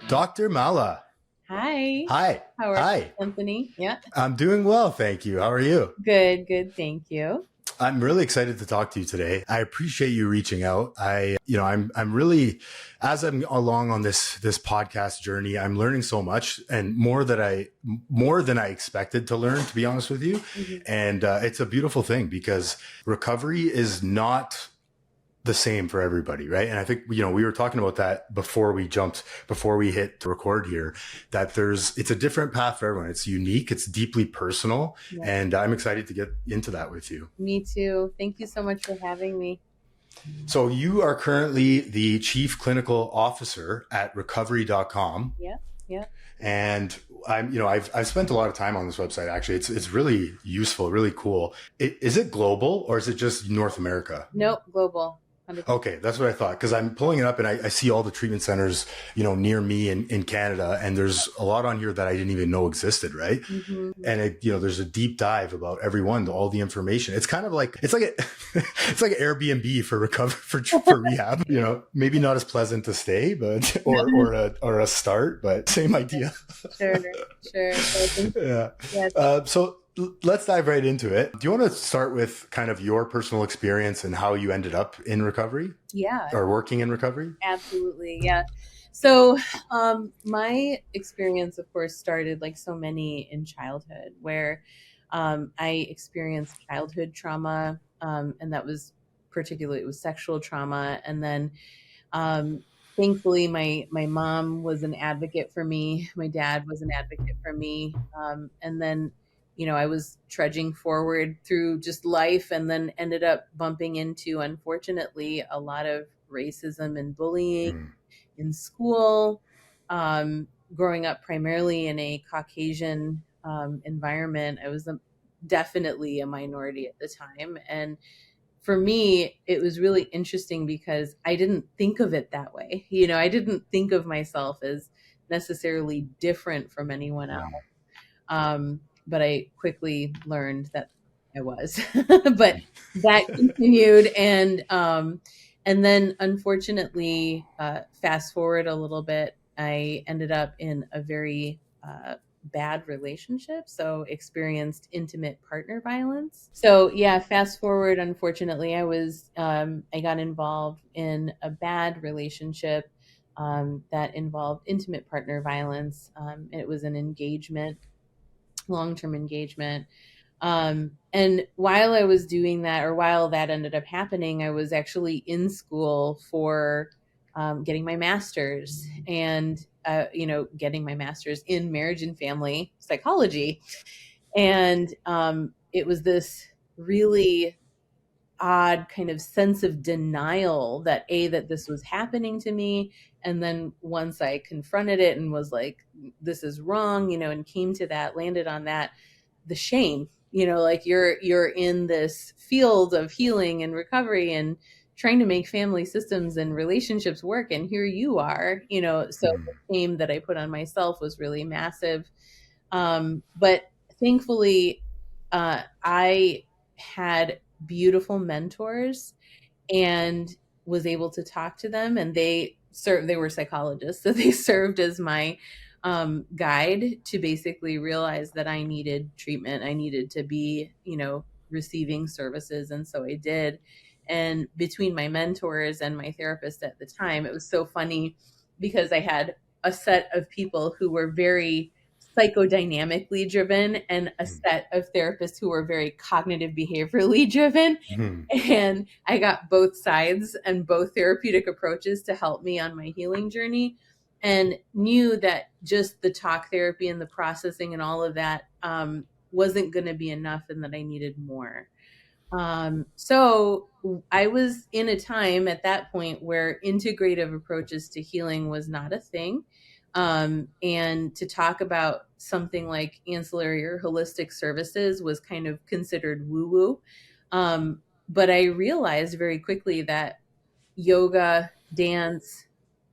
Dr. Mala. Hi. Hi. How are Hi. you, Anthony? Yeah. I'm doing well, thank you. How are you? Good. Thank you. I'm really excited to talk to you today. I appreciate you reaching out. I'm really, as I'm along on this podcast journey, I'm learning so much and more than I expected to learn, to be honest with you. Mhm. And it's a beautiful thing because recovery is not the same for everybody, right? And I think, we were talking about that before we hit record here, that it's a different path for everyone. It's unique, it's deeply personal, Yeah. and I'm excited to get into that with you. Me too. Thank you so much for having me. So you are currently the Chief Clinical Officer at recovery.com. Yeah. And I've spent a lot of time on this website. Actually, it's really useful, really cool. Is it global or is it just North America? Nope, global. 100%. Okay, that's what I thought, because I'm pulling it up and I see all the treatment centers, near me in Canada, and there's a lot on here that I didn't even know existed, right? Mm-hmm. And there's a deep dive about everyone, all the information. It's kind of like it's like Airbnb for for rehab. Maybe not as pleasant to stay, but or a start, but same idea. Sure. Yeah. Yeah. So let's dive right into it. Do you want to start with kind of your personal experience and how you ended up in recovery? Yeah. Or working in recovery? Absolutely. Yeah. So my experience, of course, started like so many in childhood, where I experienced childhood trauma, and that was particularly, it was sexual trauma. And then thankfully, my mom was an advocate for me. My dad was an advocate for me. And then, I was trudging forward through just life and then ended up bumping into, unfortunately, a lot of racism and bullying in school, growing up primarily in a Caucasian environment. I was definitely a minority at the time. And for me, it was really interesting because I didn't think of it that way. I didn't think of myself as necessarily different from anyone else. But I quickly learned that I was. But that continued, and then unfortunately, fast forward a little bit, I ended up in a very bad relationship, so experienced intimate partner violence. So yeah, fast forward, unfortunately, I got involved in a bad relationship that involved intimate partner violence. It was an engagement, long-term engagement. And while I was doing that, or while that ended up happening, I was actually in school for getting my master's, and getting my master's in marriage and family psychology. And it was this really odd kind of sense of denial that this was happening to me, and then once I confronted it and was like, this is wrong, and came to that, landed on that, the shame, like you're in this field of healing and recovery and trying to make family systems and relationships work, and here you are, so the shame that I put on myself was really massive. But thankfully, I had beautiful mentors and was able to talk to them, and they were psychologists, so they served as my guide to basically realize that I needed treatment. I needed to be, receiving services. And so I did. And between my mentors and my therapist at the time, it was so funny because I had a set of people who were very psychodynamically driven and a set of therapists who were very cognitive behaviorally driven. And I got both sides and both therapeutic approaches to help me on my healing journey, and knew that just the talk therapy and the processing and all of that wasn't going to be enough, and that I needed more. So I was in a time at that point where integrative approaches to healing was not a thing. And to talk about something like ancillary or holistic services was kind of considered woo-woo. But I realized very quickly that yoga, dance,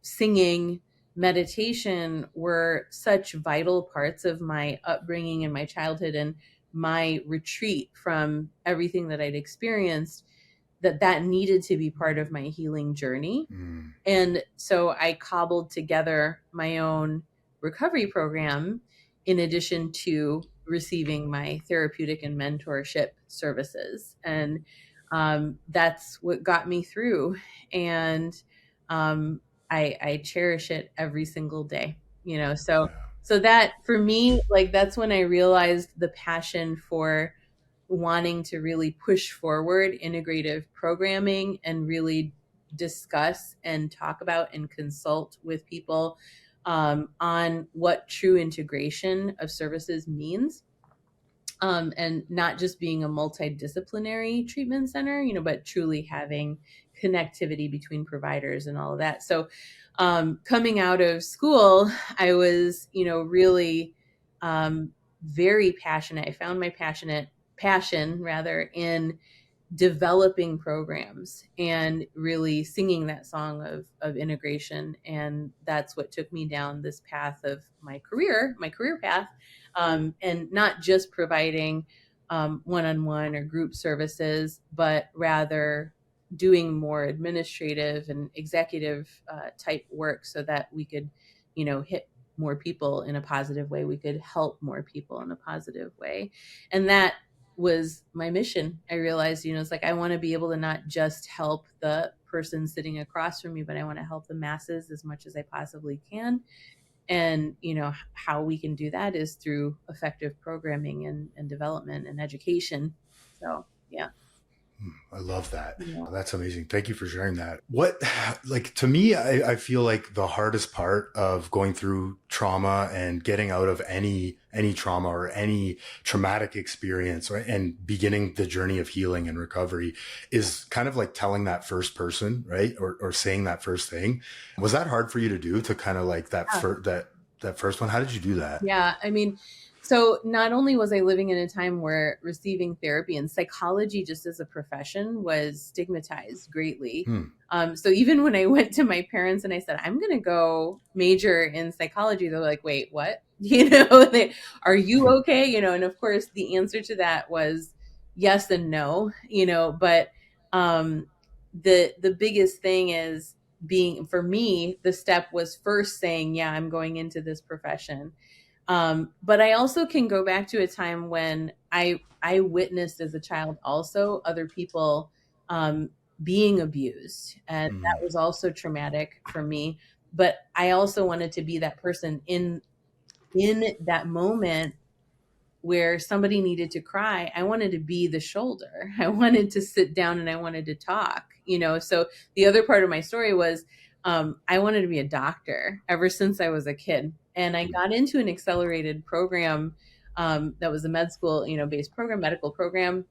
singing, meditation were such vital parts of my upbringing and my childhood and my retreat from everything that I'd experienced, that needed to be part of my healing journey. Mm, And so I cobbled together my own recovery program in addition to receiving my therapeutic and mentorship services. And that's what got me through. And um, I cherish it every single day, you know. So, yeah. so that for me, like, that's when I realized the passion for wanting to really push forward integrative programming and really discuss and talk about and consult with people on what true integration of services means, and not just being a multidisciplinary treatment center, you know, but truly having connectivity between providers and all of that. So coming out of school, I was, you know, really very passionate. I found my passion rather in developing programs and really singing that song of integration. And that's what took me down this path of my career path, and not just providing one-on-one or group services, but rather doing more administrative and executive type work so that we could, you know, hit more people in a positive way. We could help more people in a positive way. And that was my mission. I realized, you know, it's like I want to be able to not just help the person sitting across from me, but I want to help the masses as much as I possibly can. And, you know, how we can do that is through effective programming and development and education. So, yeah. I love that. Yeah. That's amazing. Thank you for sharing that. What, like, to me, I feel like the hardest part of going through trauma and getting out of any trauma or any traumatic experience, right, and beginning the journey of healing and recovery is kind of like telling that first person, right? Or saying that first thing. Was that hard for you to do, to kind of like that first one? How did you do that? Yeah, I mean, so not only was I living in a time where receiving therapy and psychology just as a profession was stigmatized greatly. Hmm. So even when I went to my parents and I said, I'm going to go major in psychology, they're like, wait, what? You know, are you okay? You know, and of course, the answer to that was yes and no, you know, but um, the biggest thing is being, for me, the step was first saying, yeah, I'm going into this profession. But I also can go back to a time when I witnessed as a child also other people being abused, and that Mm, was also traumatic for me. But I also wanted to be that person in that moment where somebody needed to cry. I wanted to be the shoulder. I wanted to sit down and I wanted to talk, you know. So the other part of my story was I wanted to be a doctor ever since I was a kid. And I mm, got into an accelerated program that was a med school, you know, based program, medical program.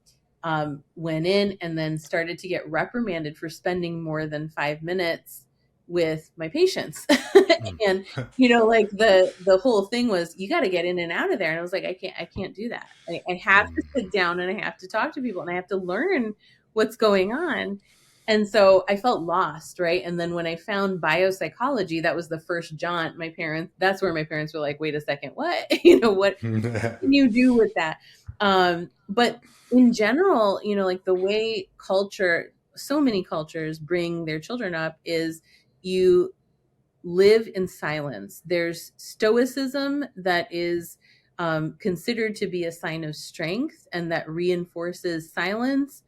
Went in and then started to get reprimanded for spending more than 5 minutes with my patients. mm, And you know, like the whole thing was you got to get in and out of there. And I was like, I can't do that. I have to mm, sit down and I have to talk to people and I have to learn what's going on. And so I felt lost, right? And then when I found biopsychology, that was the first jaunt. That's where my parents were like, wait a second, what? You know, what can you do with that? But in general, you know, like the way so many cultures bring their children up is you live in silence. There's stoicism that is considered to be a sign of strength and that reinforces silence.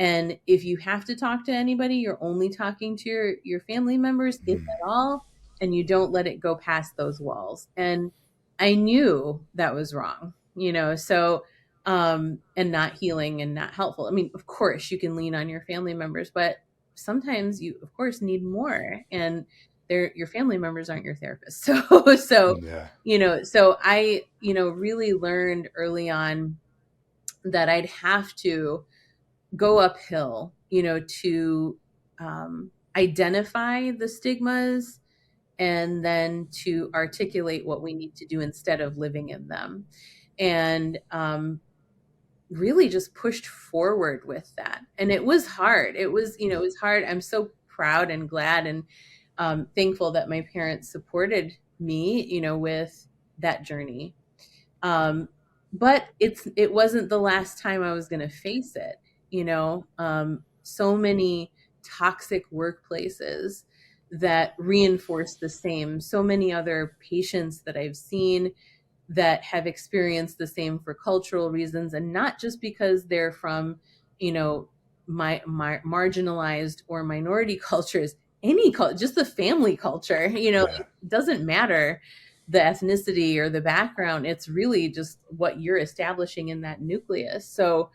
And if you have to talk to anybody, you're only talking to your family members, if mm. at all, and you don't let it go past those walls. And I knew that was wrong, you know, so and not healing and not helpful. I mean, of course you can lean on your family members, but sometimes you of course need more, and your family members aren't your therapist. So Yeah. you know, so I, you know, really learned early on that I'd have to go uphill, you know, to identify the stigmas and then to articulate what we need to do instead of living in them. And really just pushed forward with that. And it was hard. It was, you know, it was hard. I'm so proud and glad and thankful that my parents supported me, you know, with that journey. Um, but it wasn't the last time I was going to face it, you know. so many toxic workplaces that reinforce the same. So many other patients that I've seen that have experienced the same for cultural reasons, and not just because they're from, you know, my marginalized or minority cultures, any culture, just the family culture, you know, Yeah. like, it doesn't matter the ethnicity or the background. It's really just what you're establishing in that nucleus. So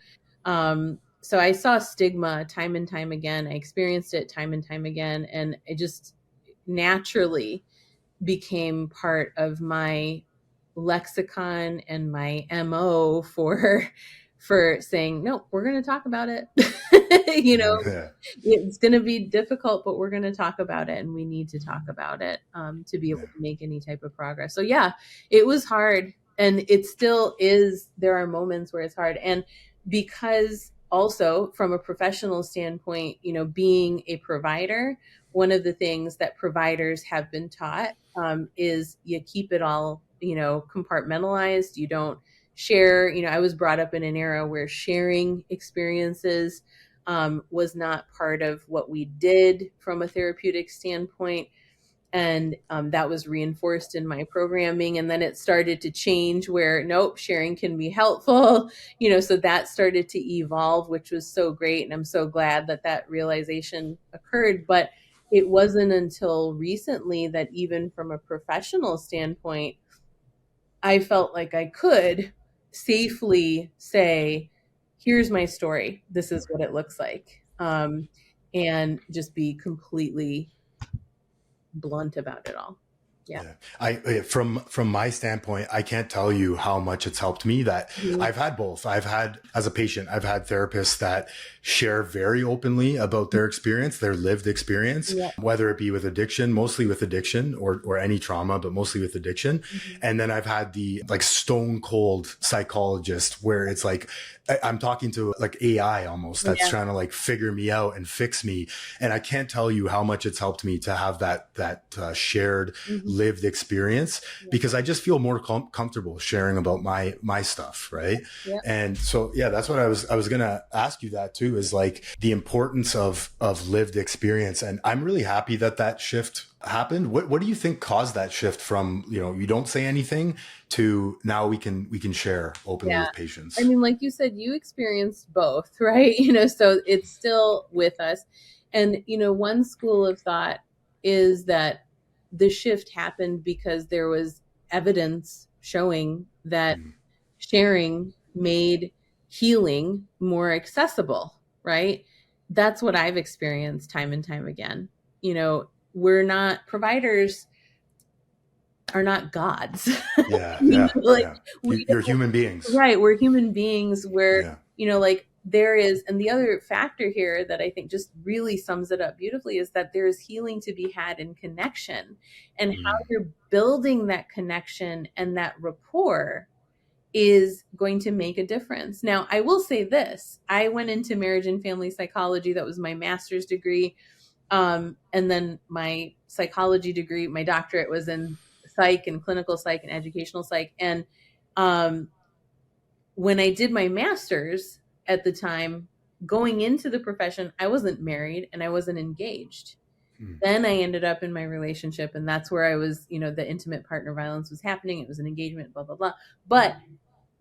I saw stigma time and time again. I experienced it time and time again, and it just naturally became part of my lexicon and my MO for saying, no, we're going to talk about it. You know, Yeah. it's going to be difficult, but we're going to talk about it, and we need to talk about it to be able Yeah. to make any type of progress. So yeah, it was hard, and it still is. There are moments where it's hard, and because also from a professional standpoint, you know, being a provider, one of the things that providers have been taught is you keep it all, you know, compartmentalized. You don't share. You know, I was brought up in an era where sharing experiences was not part of what we did from a therapeutic standpoint. And that was reinforced in my programming. And then it started to change where, nope, sharing can be helpful. You know, so that started to evolve, which was so great. And I'm so glad that that realization occurred. But it wasn't until recently that, even from a professional standpoint, I felt like I could safely say, here's my story. This is what it looks like. And just be completely blunt about it all. Yeah. Yeah. From my standpoint, I can't tell you how much it's helped me that Mhm. I've had both. I've had, as a patient, I've had therapists that share very openly about their experience, their lived experience, Yeah. whether it be with addiction, mostly with addiction or any trauma, but mostly with addiction. Mhm. And then I've had the like stone cold psychologist where it's like, I'm talking to like AI almost that's Yeah. trying to like figure me out and fix me. And I can't tell you how much it's helped me to have that shared Mhm. lived experience, Yeah. because I just feel more comfortable sharing about my stuff, right? Yeah. And so yeah, that's what I was gonna ask you that too, is like the importance of lived experience. And I'm really happy that that shift happened. What do you think caused that shift from, you know, you don't say anything to now we can share openly Yeah. with patients? I mean, like you said, you experienced both, right? You know, so it's still with us. And, you know, one school of thought is that the shift happened because there was evidence showing that Mm. sharing made healing more accessible, right? That's what I've experienced time and time again. You know, we're not, providers are not gods. Yeah, You yeah, know, like yeah. we You're don't, human beings. right, we're human beings where, Yeah. you know, like there is, and the other factor here that I think just really sums it up beautifully is that there is healing to be had in connection, and how Mm. you're building that connection and that rapport is going to make a difference. Now, I will say this. I went into marriage and family psychology. That was my master's degree. And then my psychology degree, my doctorate was in psych and clinical psych and educational psych. And um, when I did my master's at the time, going into the profession, I wasn't married and I wasn't engaged. Mm. Then I ended up in my relationship, and that's where I was, you know, the intimate partner violence was happening. It was an engagement, blah, blah, blah. But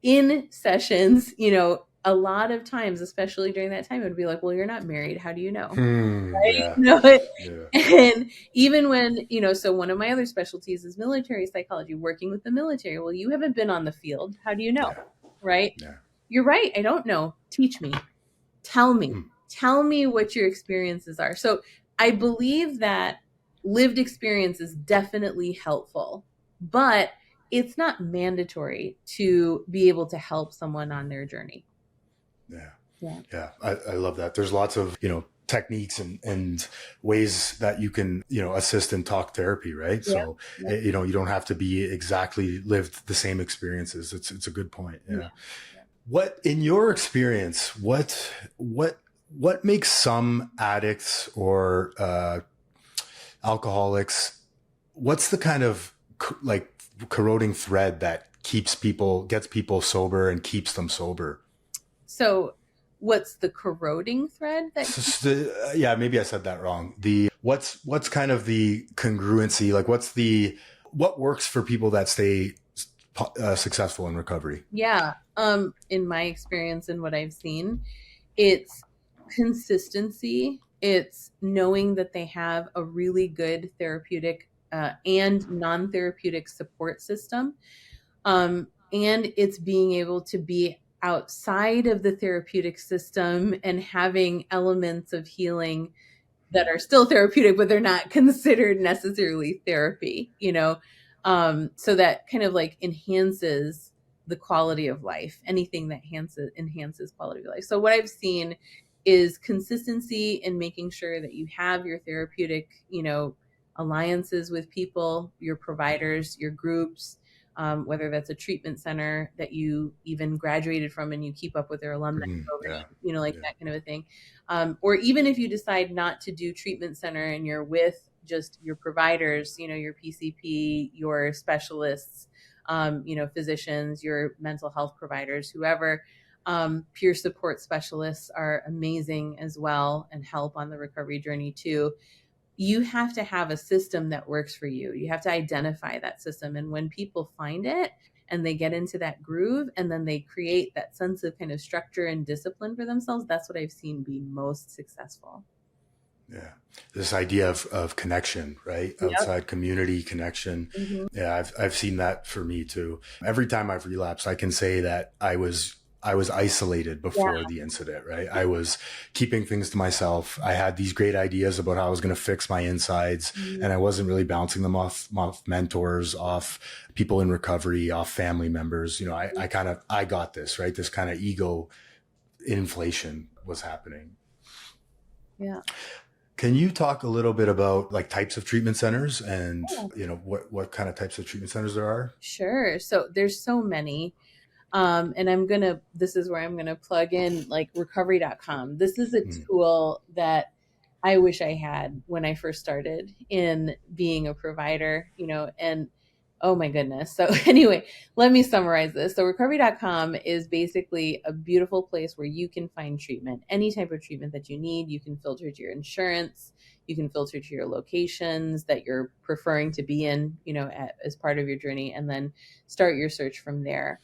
in sessions, you know, a lot of times, especially during that time, it would be like, well, you're not married. How do you know? Hmm. Right? Yeah. You know, Yeah. and even when, you know, so one of my other specialties is military psychology, working with the military. Well, you haven't been on the field. How do you know? Yeah. Right? Yeah. You're right. I don't know. Teach me. Tell me. Mm. Tell me what your experiences are. So I believe that lived experience is definitely helpful, but it's not mandatory to be able to help someone on their journey. Yeah. Yeah. Yeah. I love that. There's lots of, you know, techniques and ways that you can, you know, assist in talk therapy, right? Yeah. So, Yeah. you know, you don't have to be exactly lived the same experiences. It's a good point. Yeah. Yeah. What, in your experience, what makes some addicts or alcoholics, what's the kind of like corroding thread that gets people sober and keeps them sober? So what's the corroding thread that Yeah, maybe I said that wrong. What's kind of the congruency? Like, what works for people that stay successful in recovery? yeah, in my experience and what I've seen, it's consistency. It's knowing that they have a really good therapeutic and non-therapeutic support system. And it's being able to be outside of the therapeutic system and having elements of healing that are still therapeutic, but they're not considered necessarily therapy, so that kind of like enhances the quality of life, anything that enhances quality of life. So what I've seen is consistency in making sure that you have your therapeutic, alliances with people, your providers, your groups, whether that's a treatment center that you even graduated from and you keep up with their alumni program, Yeah. that kind of a thing. Or even if you decide not to do treatment center and you're with just your providers, your PCP, your specialists, physicians, your mental health providers, whoever, peer support specialists are amazing as well and help on the recovery journey too. You have to have a system that works for you. You have to identify that system. And when people find it and they get into that groove and then they create that sense of kind of structure and discipline for themselves, that's what I've seen be most successful. Yeah. This idea of connection, right? Yep. Outside community connection. Mm-hmm. Yeah. I've seen that for me too. Every time I've relapsed, I can say that I was isolated before the incident, right? I was keeping things to myself. I had these great ideas about how I was going to fix my insides, and I wasn't really bouncing them off mentors, off people in recovery, off family members. I got this, right? This kind of ego inflation was happening. Yeah. Can you talk a little bit about like types of treatment centers and, what kind of types of treatment centers there are? Sure. So there's so many. And this is where I'm going to plug in like recovery.com. This is a tool that I wish I had when I first started in being a provider, and oh my goodness. So anyway, let me summarize this. So recovery.com is basically a beautiful place where you can find treatment, any type of treatment that you need. You can filter to your insurance. You can filter to your locations that you're preferring to be in, as part of your journey, and then start your search from there.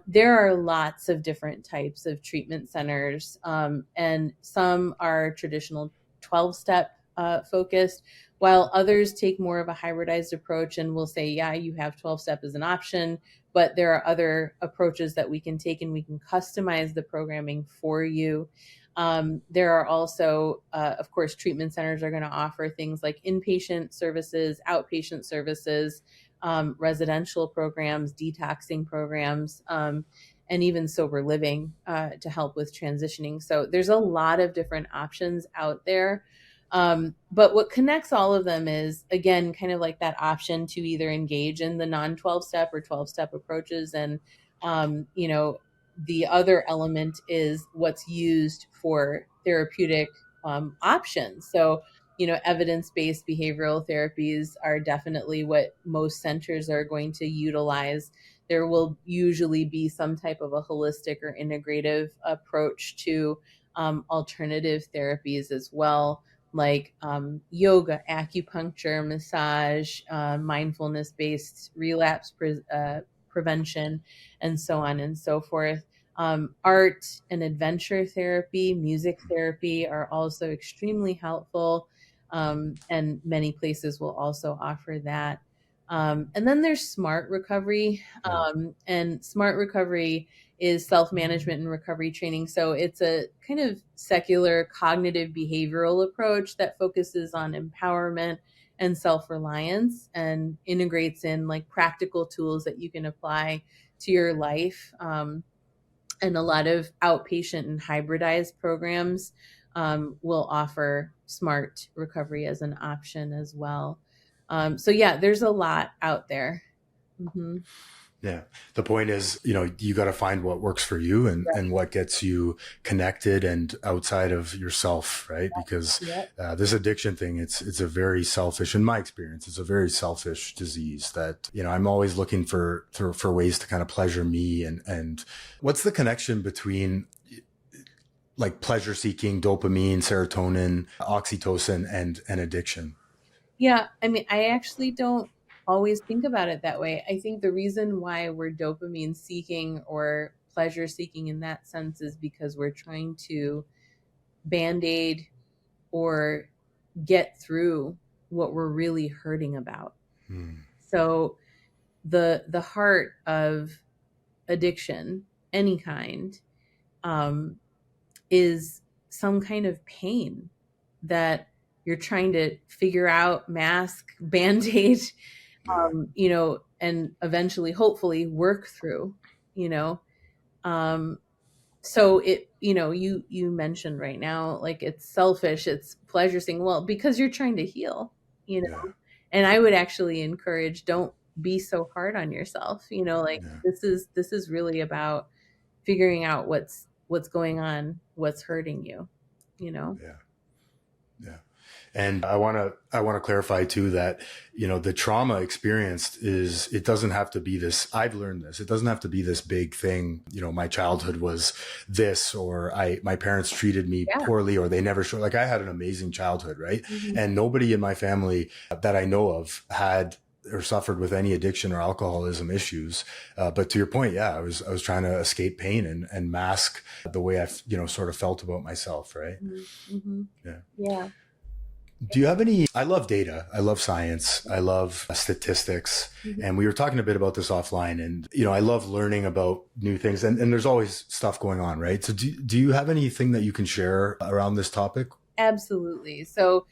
There are lots of different types of treatment centers, and some are traditional 12-step focused, while others take more of a hybridized approach and will say, yeah, you have 12-step as an option, but there are other approaches that we can take and we can customize the programming for you. There are also, of course, treatment centers are going to offer things like inpatient services, outpatient services, residential programs, detoxing programs, and even sober living to help with transitioning. So there's a lot of different options out there. But what connects all of them is, again, kind of like that option to either engage in the non-12-step or 12-step approaches. And, the other element is what's used for therapeutic options. So, evidence-based behavioral therapies are definitely what most centers are going to utilize. There will usually be some type of a holistic or integrative approach to alternative therapies as well, like yoga, acupuncture, massage, mindfulness-based relapse prevention, and so on and so forth. Art and adventure therapy, music therapy are also extremely helpful. And many places will also offer that. And then there's smart recovery. And smart recovery is self-management and recovery training. So it's a kind of secular cognitive behavioral approach that focuses on empowerment and self-reliance and integrates in like practical tools that you can apply to your life. And a lot of outpatient and hybridized programs will offer smart recovery as an option as well. So yeah, there's a lot out there. Mm-hmm. Yeah. The point is, you got to find what works for you and what gets you connected and outside of yourself, right? Because this addiction thing, it's a very selfish, in my experience, it's a very selfish disease that, I'm always looking for ways to kind of pleasure me. And what's the connection between like pleasure seeking, dopamine, serotonin, oxytocin, and addiction. Yeah, I mean, I actually don't always think about it that way. I think the reason why we're dopamine seeking or pleasure seeking in that sense is because we're trying to band-aid or get through what we're really hurting about. Hmm. So the heart of addiction, any kind, um, is some kind of pain that you're trying to figure out, mask, band-aid, Yeah. and eventually, hopefully, work through, you know. Um, so you mentioned right now, like it's selfish, it's pleasure seeking. Well, because you're trying to heal, you Yeah. know. And I would actually encourage, don't be so hard on yourself. Like Yeah. this is really about figuring out what's going on, what's hurting you, you know. Yeah. Yeah. And I want to clarify too that, the trauma experienced is, it doesn't have to be this. I've learned this. It doesn't have to be this big thing. My childhood was this, or my parents treated me Yeah. poorly, or they never showed, like I had an amazing childhood. Right. Mhm. And nobody in my family that I know of had or suffered with any addiction or alcoholism issues. But to your point, yeah, I was trying to escape pain and mask the way I, sort of felt about myself. Right. Mm-hmm. Yeah. Yeah. Do you have any? I love data. I love science. I love statistics. Mhm. And we were talking a bit about this offline. And, I love learning about new things. And there's always stuff going on, right? So do you have anything that you can share around this topic? Absolutely. So,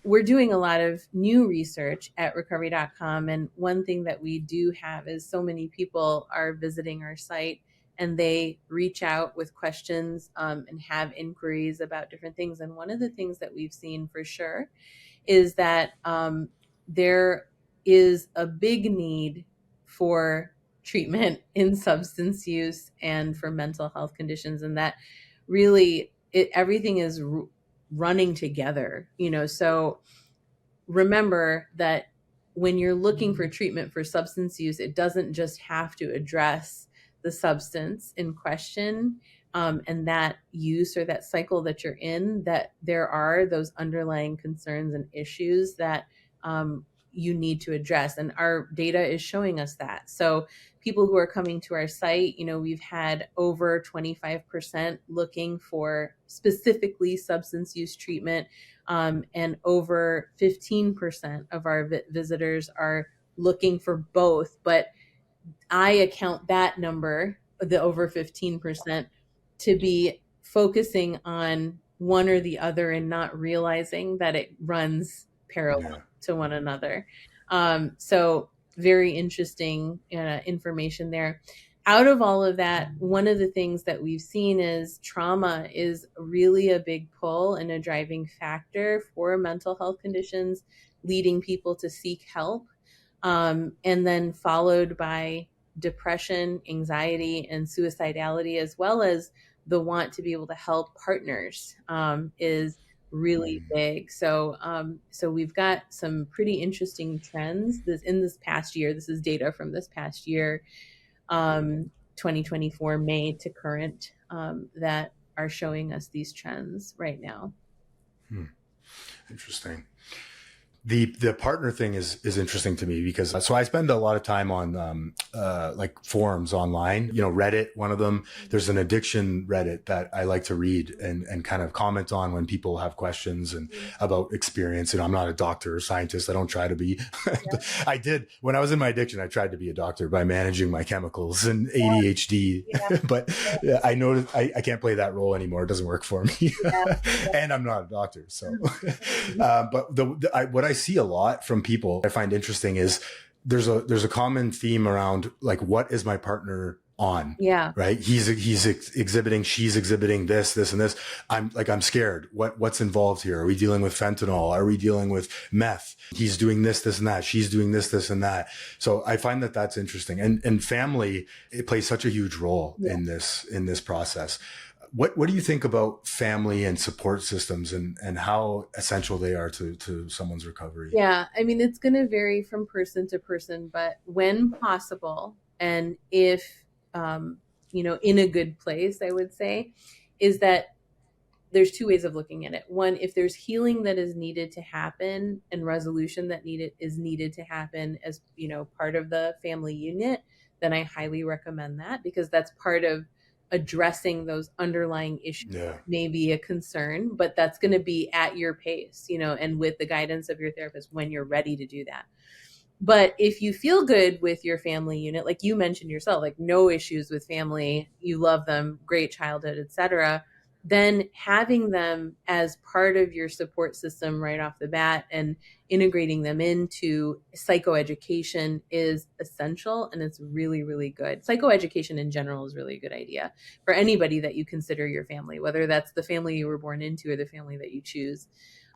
we're doing a lot of new research at recovery.com. And one thing that we do have is so many people are visiting our site and they reach out with questions, and have inquiries about different things. And one of the things that we've seen for sure is that, there is a big need for treatment in substance use and for mental health conditions, and that really everything is running together. So remember that when you're looking for treatment for substance use, it doesn't just have to address the substance in question, and that use or that cycle that you're in, that there are those underlying concerns and issues that, you need to address. And our data is showing us that. So people who are coming to our site, we've had over 25% looking for specifically substance use treatment, and over 15% of our visitors are looking for both. But I account that number, the over 15%, to be focusing on one or the other and not realizing that it runs parallel Yeah. to one another. So, very interesting information there. Out of all of that, one of the things that we've seen is trauma is really a big pull and a driving factor for mental health conditions, leading people to seek help, and then followed by depression, anxiety, and suicidality, as well as the want to be able to help partners, is really Mm. big. So we've got some pretty interesting trends this past year. This is data from this past year, 2024 May to current, that are showing us these trends right now. Hmm. Interesting. The partner thing is interesting to me because so I spend a lot of time on like forums online, Reddit, one of them. There's an addiction Reddit that I like to read and kind of comment on when people have questions and about experience. I'm not a doctor or scientist. I don't try to be. Yeah. I did when I was in my addiction. I tried to be a doctor by managing my chemicals and ADHD, Yeah. but I noticed I can't play that role anymore. It doesn't work for me, Yeah. and I'm not a doctor. So, but what I see a lot from people I find interesting is there's a common theme around like, what is my partner on? Yeah. Right. He's exhibiting, she's exhibiting this, and this. I'm scared. What's involved here? Are we dealing with fentanyl? Are we dealing with meth? He's doing this, and that. She's doing this, and that. So I find that that's interesting. And family, it plays such a huge role in this process. What do you think about family and support systems and how essential they are to someone's recovery? Yeah, I mean, it's going to vary from person to person, but when possible, and if, in a good place, I would say, is that there's two ways of looking at it. One, if there's healing that is needed to happen and resolution that is needed to happen as, part of the family unit, then I highly recommend that, because that's part of addressing those underlying issues. Yeah. May be a concern, but that's going to be at your pace, and with the guidance of your therapist when you're ready to do that. But if you feel good with your family unit, like you mentioned yourself, like no issues with family, you love them, great childhood, etc., then having them as part of your support system right off the bat and integrating them into psychoeducation is essential, and it's really, really good. Psychoeducation in general is really a good idea for anybody that you consider your family, whether that's the family you were born into or the family that you choose.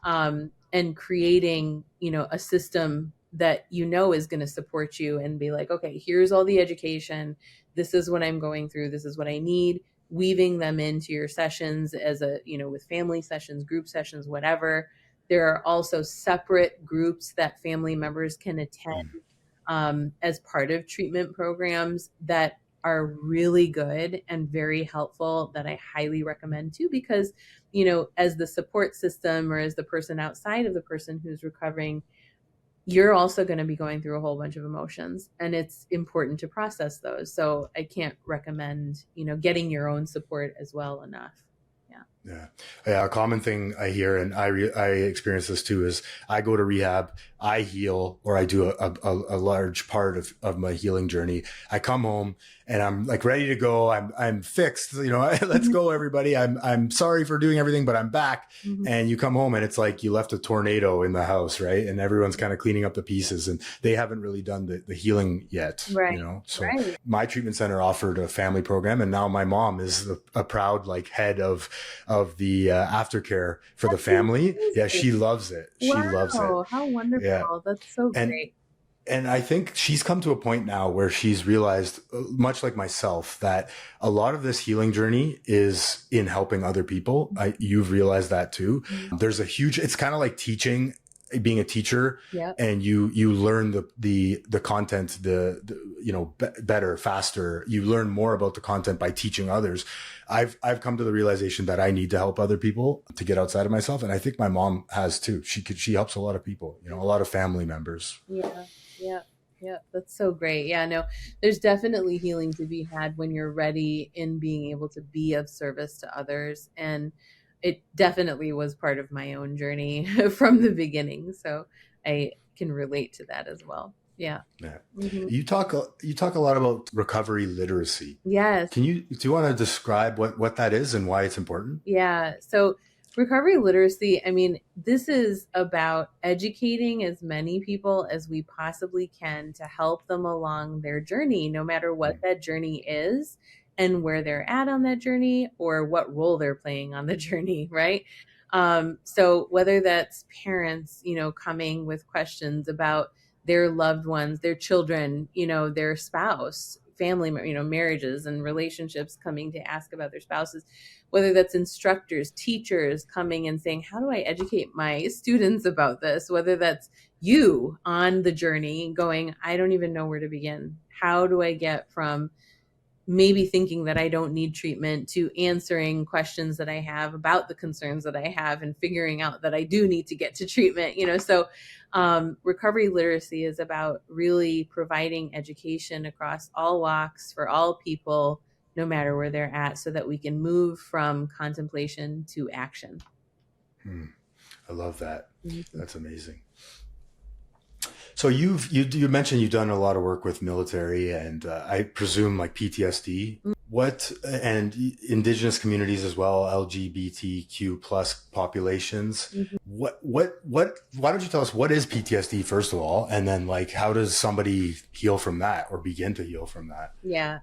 And creating, a system that is going to support you and be like, okay, here's all the education. This is what I'm going through. This is what I need. Weaving them into your sessions as with family sessions, group sessions, whatever. There are also separate groups that family members can attend as part of treatment programs that are really good and very helpful, that I highly recommend too, because, as the support system or as the person outside of the person who's recovering, you're also going to be going through a whole bunch of emotions, and it's important to process those. So I can't recommend, getting your own support as well enough. Yeah. A common thing I hear, and I experience this too, is I go to rehab, I heal, or I do a large part of my healing journey. I come home and I'm like ready to go. I'm fixed. Let's go, everybody. I'm sorry for doing everything, but I'm back. Mm-hmm. And you come home and it's like you left a tornado in the house, right? And everyone's kind of cleaning up the pieces, and they haven't really done the healing yet. Right. So my treatment center offered a family program, and now my mom is a proud head of the aftercare for the family. Yeah, she loves it. She loves it. How wonderful. Yeah. That's so great. And I think she's come to a point now where she's realized, much like myself, that a lot of this healing journey is in helping other people. You've realized that too. Mm-hmm. There's it's kind of like teaching, being a teacher, and you learn the content, better, faster. You learn more about the content by teaching others. I've come to the realization that I need to help other people to get outside of myself. And I think my mom has too. She helps a lot of people, a lot of family members. Yeah. That's so great. Yeah, no, there's definitely healing to be had when you're ready in being able to be of service to others. And it definitely was part of my own journey from the beginning. So I can relate to that as well. Yeah. Mm-hmm. You talk a lot about recovery literacy. Yes. Do you want to describe what that is and why it's important? Yeah. So recovery literacy, this is about educating as many people as we possibly can to help them along their journey, no matter what that journey is and where they're at on that journey or what role they're playing on the journey, right? So whether that's parents, coming with questions about their loved ones, their children, their spouse, family, marriages and relationships, coming to ask about their spouses, whether that's instructors, teachers coming and saying, how do I educate my students about this? Whether that's you on the journey going, I don't even know where to begin. How do I get from maybe thinking that I don't need treatment to answering questions that I have about the concerns that I have and figuring out that I do need to get to treatment, So recovery literacy is about really providing education across all walks for all people, no matter where they're at, so that we can move from contemplation to action. I love that. Mm-hmm. That's amazing. So you mentioned you've done a lot of work with military and I presume PTSD. Mm-hmm. And indigenous communities as well, LGBTQ plus populations. Mm-hmm. Why don't you tell us what is PTSD first of all, and then how does somebody heal from that or begin to heal from that? Yeah,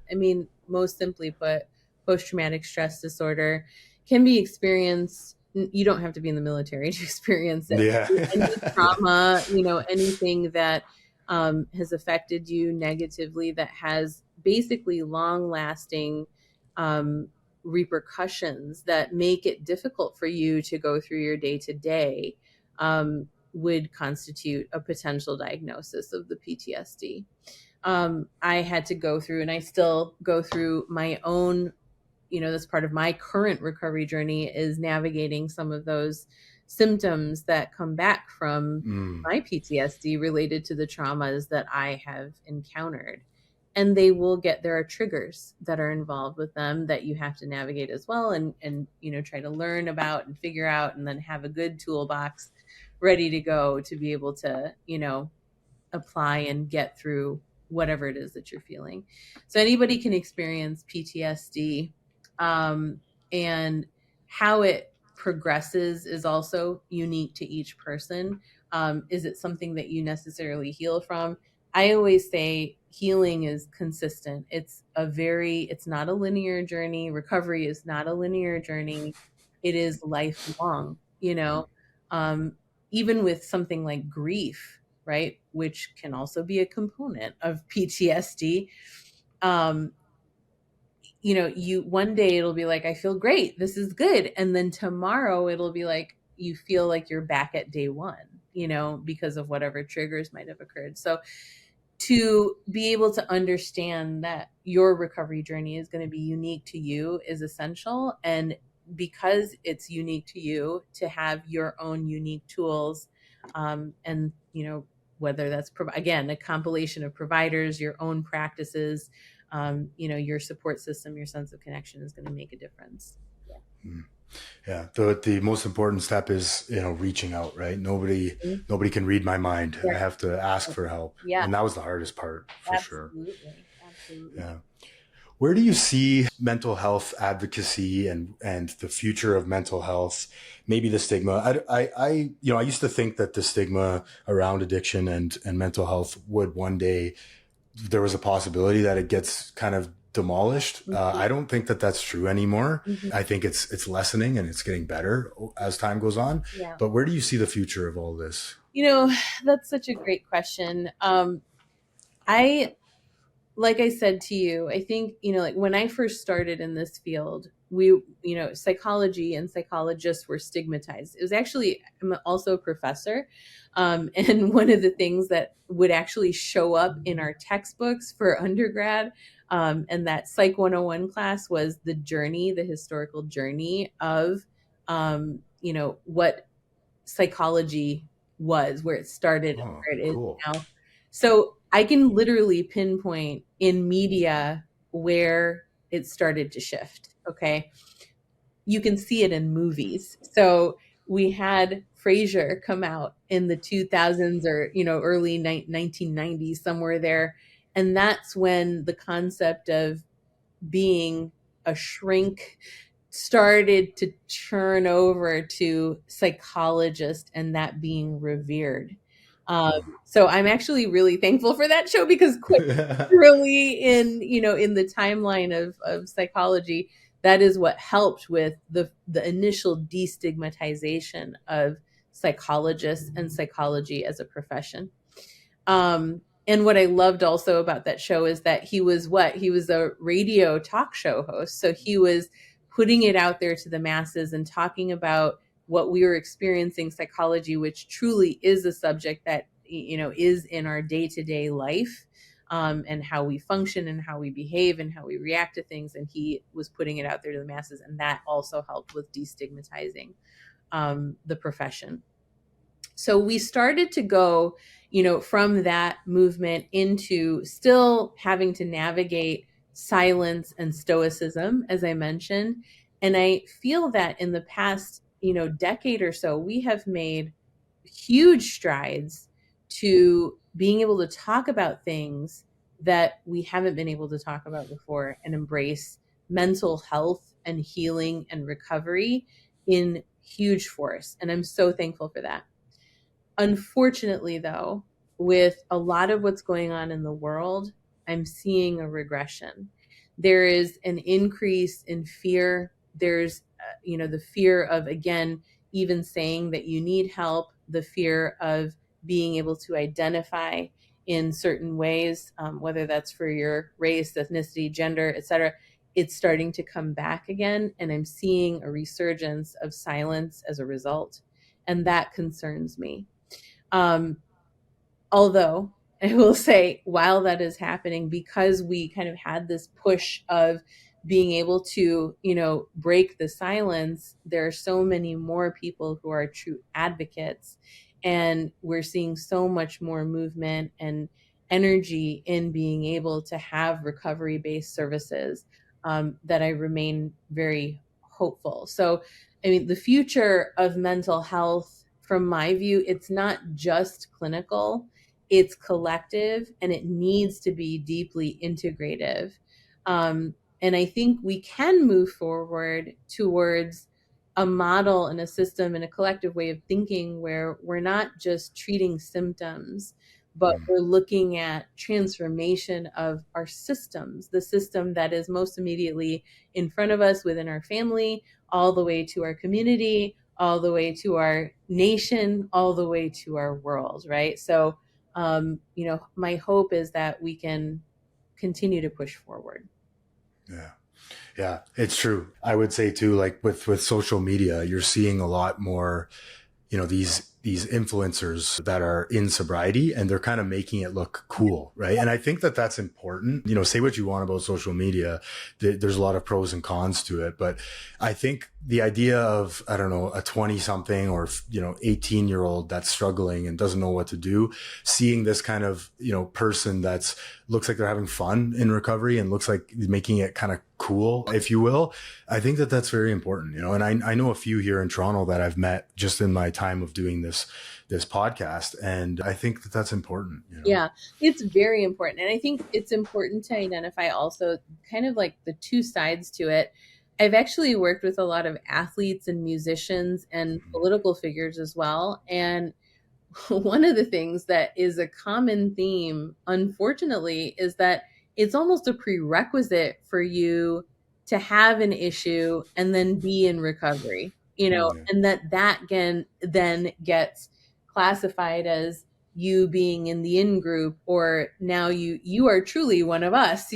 most simply put, post-traumatic stress disorder can be experienced. You don't have to be in the military to experience it. Yeah. Any trauma, anything that has affected you negatively, that has basically long-lasting repercussions that make it difficult for you to go through your day-to-day, would constitute a potential diagnosis of the PTSD. I had to go through, and I still go through, my own that's part of my current recovery journey, is navigating some of those symptoms that come back from Mm. my PTSD related to the traumas that I have encountered. And they will there are triggers that are involved with them that you have to navigate as well, and try to learn about and figure out, and then have a good toolbox ready to go to be able to apply and get through whatever it is that you're feeling. So anybody can experience PTSD, and how it progresses is also unique to each person. Is it something that you necessarily heal from? I always say healing is consistent. It's not a linear journey. Recovery is not a linear journey. It is lifelong, um, even with something like grief, right? Which can also be a component of PTSD. Um, you one day it'll be like, I feel great, this is good. And then tomorrow it'll be like, you feel like you're back at day one, because of whatever triggers might have occurred. So to be able to understand that your recovery journey is going to be unique to you is essential. And because it's unique to you, to have your own unique tools, and whether that's again a compilation of providers, your own practices, your support system, your sense of connection is going to make a difference. Mm. Yeah. The most important step is, reaching out, right? Nobody can read my mind. I Right. have to ask for help. Yeah, And that was the hardest part for sure. absolutely. Yeah. Where do you see mental health advocacy and the future of mental health? Maybe the stigma. I used to think that the stigma around addiction and mental health would one day, there was a possibility that it gets kind of demolished. I don't think that that's true anymore. Mhm. I think it's lessening and it's getting better as time goes on. Yeah. But where do you see the future of all this? That's such a great question. I Like I said to you, I think, like when I first started in this field, psychology and psychologists were stigmatized. It was actually, I'm also a professor. And one of the things that would actually show up in our textbooks for undergrad, and that Psych 101 class, was the historical journey of, what psychology was, where it started, and Oh, where it is cool. now. So I can literally pinpoint in media where it started to shift. Okay. You can see it in movies. So we had Frasier come out in the 2000s, or, early 1990s, somewhere there. And that's when the concept of being a shrink started to turn over to psychologist, and that being revered. So I'm actually really thankful for that show, because quite literally in the timeline of psychology, that is what helped with the initial destigmatization of psychologists and psychology as a profession. And what I loved also about that show is that he was a radio talk show host. So he was putting it out there to the masses and talking about what we were experiencing psychology, which truly is a subject that, is in our day-to-day life, and how we function and how we behave and how we react to things. And he was putting it out there to the masses. And that also helped with destigmatizing the profession. So we started to go, from that movement into still having to navigate silence and stoicism, as I mentioned. And I feel that in the past, decade or so, we have made huge strides to being able to talk about things that we haven't been able to talk about before, and embrace mental health and healing and recovery in huge force. And I'm so thankful for that. Unfortunately, though, with a lot of what's going on in the world, I'm seeing a regression. There is an increase in fear. There's, the fear of, again, even saying that you need help, the fear of being able to identify in certain ways, whether that's for your race, ethnicity, gender, etc. It's starting to come back again. And I'm seeing a resurgence of silence as a result. And that concerns me. Um, Although I will say, while that is happening, because we kind of had this push of being able to, break the silence, there are so many more people who are true advocates. And we're seeing so much more movement and energy in being able to have recovery-based services, that I remain very hopeful. So, I mean, the future of mental health, from my view, it's not just clinical, it's collective, and it needs to be deeply integrative. And I think we can move forward towards a model and a system and a collective way of thinking where we're not just treating symptoms, but we're looking at transformation of our systems, the system that is most immediately in front of us within our family, all the way to our community, all the way to our nation, all the way to our world, right? So, my hope is that we can continue to push forward. Yeah. Yeah, it's true. I would say too, like with social media, you're seeing a lot more, these influencers that are in sobriety, and they're kind of making it look cool, right? And I think that that's important. Say what you want about social media. There's a lot of pros and cons to it, but I think the idea of, I don't know, a 20 something or, 18-year-old that's struggling and doesn't know what to do, seeing this kind of, person that's looks like they're having fun in recovery and looks like making it kind of cool, if you will. I think that that's very important, and I know a few here in Toronto that I've met just in my time of doing this podcast. And I think that that's important. Yeah, it's very important. And I think it's important to identify also kind of like the two sides to it. I've actually worked with a lot of athletes and musicians and political figures as well. And one of the things that is a common theme, unfortunately, is that it's almost a prerequisite for you to have an issue and then be in recovery, and that then gets classified as you being in the in group, or now you are truly one of us,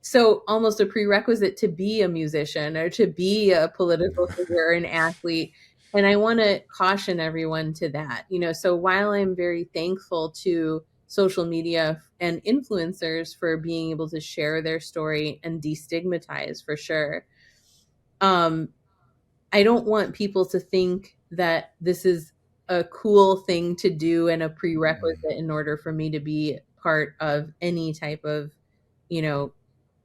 so almost a prerequisite to be a musician or to be a political figure or an athlete. And I want to caution everyone to that, so while I'm very thankful to social media and influencers for being able to share their story and destigmatize, for sure, I don't want people to think that this is a cool thing to do and a prerequisite in order for me to be part of any type of,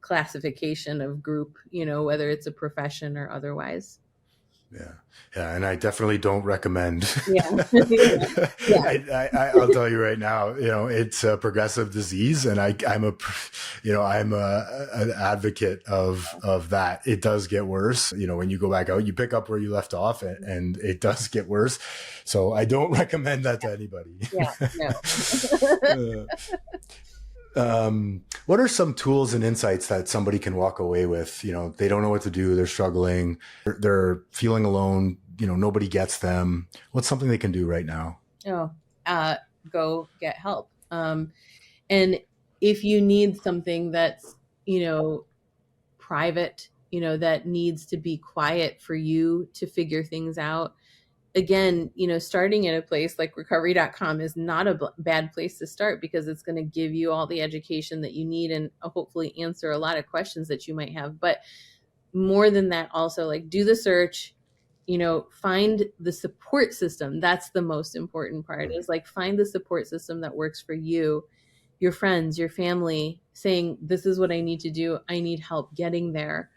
classification of group, whether it's a profession or otherwise. Yeah. Yeah. And I definitely don't recommend. Yeah. I'll tell you right now, it's a progressive disease, and I'm an advocate of that. It does get worse. When you go back out, you pick up where you left off, and it does get worse. So I don't recommend that to anybody. Yeah. No. What are some tools and insights that somebody can walk away with? They don't know what to do. They're struggling. They're feeling alone. Nobody gets them. What's something they can do right now? Go get help. And if you need something that's, private, that needs to be quiet for you to figure things out, again, starting at a place like recovery.com is not a bad place to start, because it's going to give you all the education that you need and hopefully answer a lot of questions that you might have. But more than that, also, like, do the search, find the support system. That's the most important part, is like, find the support system that works for you, your friends, your family, saying, this is what I need to do. I need help getting there.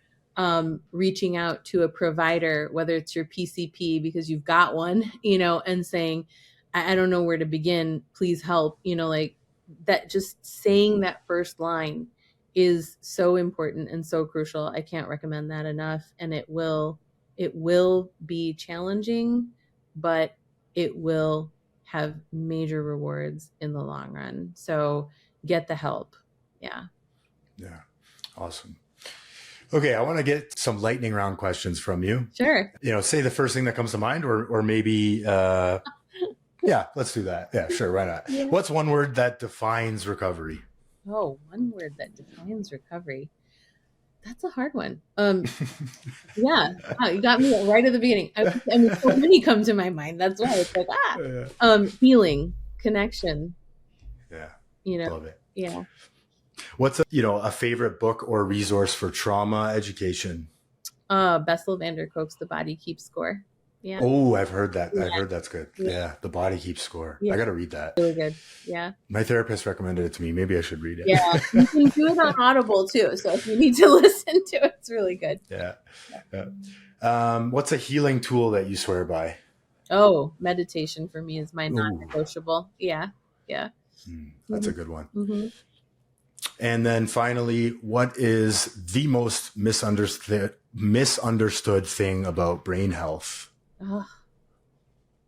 Reaching out to a provider, whether it's your PCP because you've got one, and saying, I don't know where to begin, please help, like that. Just saying that first line is so important and so crucial. I can't recommend that enough. And it will be challenging, but it will have major rewards in the long run. So get the help. Yeah. Yeah. Awesome. Okay, I want to get some lightning round questions from you. Sure. Say the first thing that comes to mind, or maybe, yeah, let's do that. Yeah, sure. Why not? Yeah. What's one word that defines recovery? Oh, one word that defines recovery. That's a hard one. Yeah, you got me right at the beginning. I mean, so many come to my mind. That's why it's like, healing, connection. Yeah. Love it. Yeah. What's a favorite book or resource for trauma education? Bessel van der Kolk's The Body Keeps Score. Yeah. Oh, I've heard that. Yeah. I've heard that's good. Yeah. The Body Keeps Score. Yeah. I got to read that. Really good. Yeah. My therapist recommended it to me. Maybe I should read it. Yeah. You can do it on Audible too. So if you need to listen to it, it's really good. Yeah. What's a healing tool that you swear by? Oh, meditation for me is my non-negotiable. Yeah. Yeah. That's a good one. Mm-hmm. And then finally, what is the most misunderstood thing about brain health? Oh.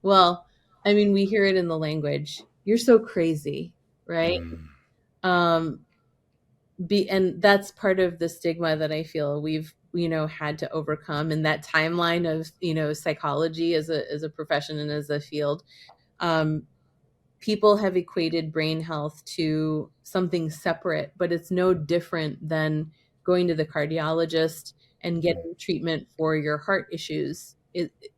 Well, I mean, we hear it in the language. You're so crazy, right? And that's part of the stigma that I feel we've, had to overcome in that timeline of, psychology as a profession and as a field. People have equated brain health to something separate, but it's no different than going to the cardiologist and getting treatment for your heart issues.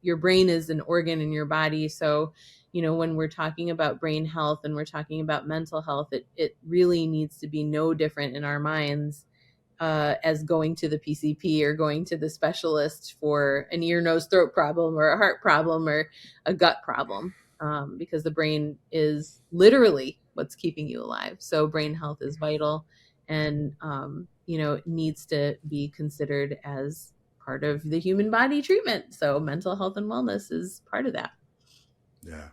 Your brain is an organ in your body. So, when we're talking about brain health and we're talking about mental health, it really needs to be no different in our minds as going to the PCP or going to the specialist for an ear, nose, throat problem or a heart problem or a gut problem. Because the brain is literally what's keeping you alive. So brain health is vital and, it needs to be considered as part of the human body treatment. So mental health and wellness is part of that. Yeah.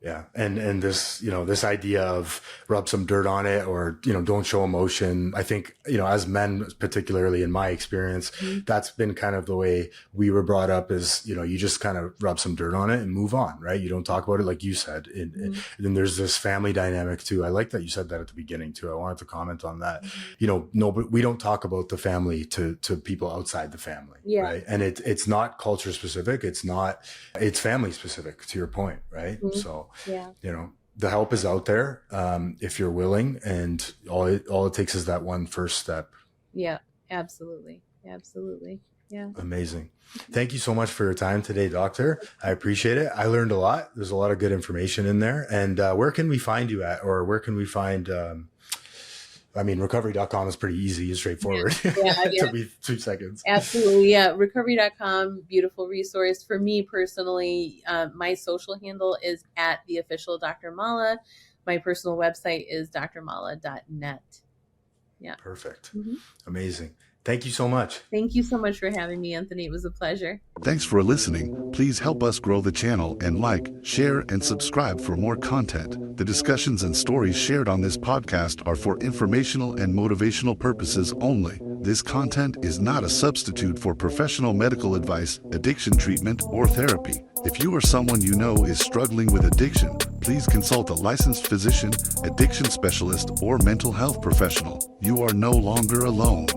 Yeah. And this, this idea of rub some dirt on it or, don't show emotion. I think, as men, particularly in my experience, that's been kind of the way we were brought up is, you just kind of rub some dirt on it and move on, right? You don't talk about it like you said. And then there's this family dynamic too. I like that you said that at the beginning too. I wanted to comment on that. But we don't talk about the family to people outside the family, right? And it's not culture specific. It's family specific to your point, right? So, the help is out there if you're willing, and all it takes is that one first step. Yeah, absolutely. Yeah. Amazing. Thank you so much for your time today, Doctor. I appreciate it. I learned a lot. There's a lot of good information in there. And where can we find you at, or where can we find? Recovery.com is pretty easy and straightforward. It took me 2 seconds. Absolutely. Yeah. Recovery.com, beautiful resource. For me personally, my social handle is at the official Dr. Mala. My personal website is drmala.net. Yeah. Perfect. Amazing. Thank you so much. Thank you so much for having me, Anthony. It was a pleasure. Thanks for listening. Please help us grow the channel and like, share, and subscribe for more content. The discussions and stories shared on this podcast are for informational and motivational purposes only. This content is not a substitute for professional medical advice, addiction treatment, or therapy. If you or someone you know is struggling with addiction, please consult a licensed physician, addiction specialist, or mental health professional. You are no longer alone.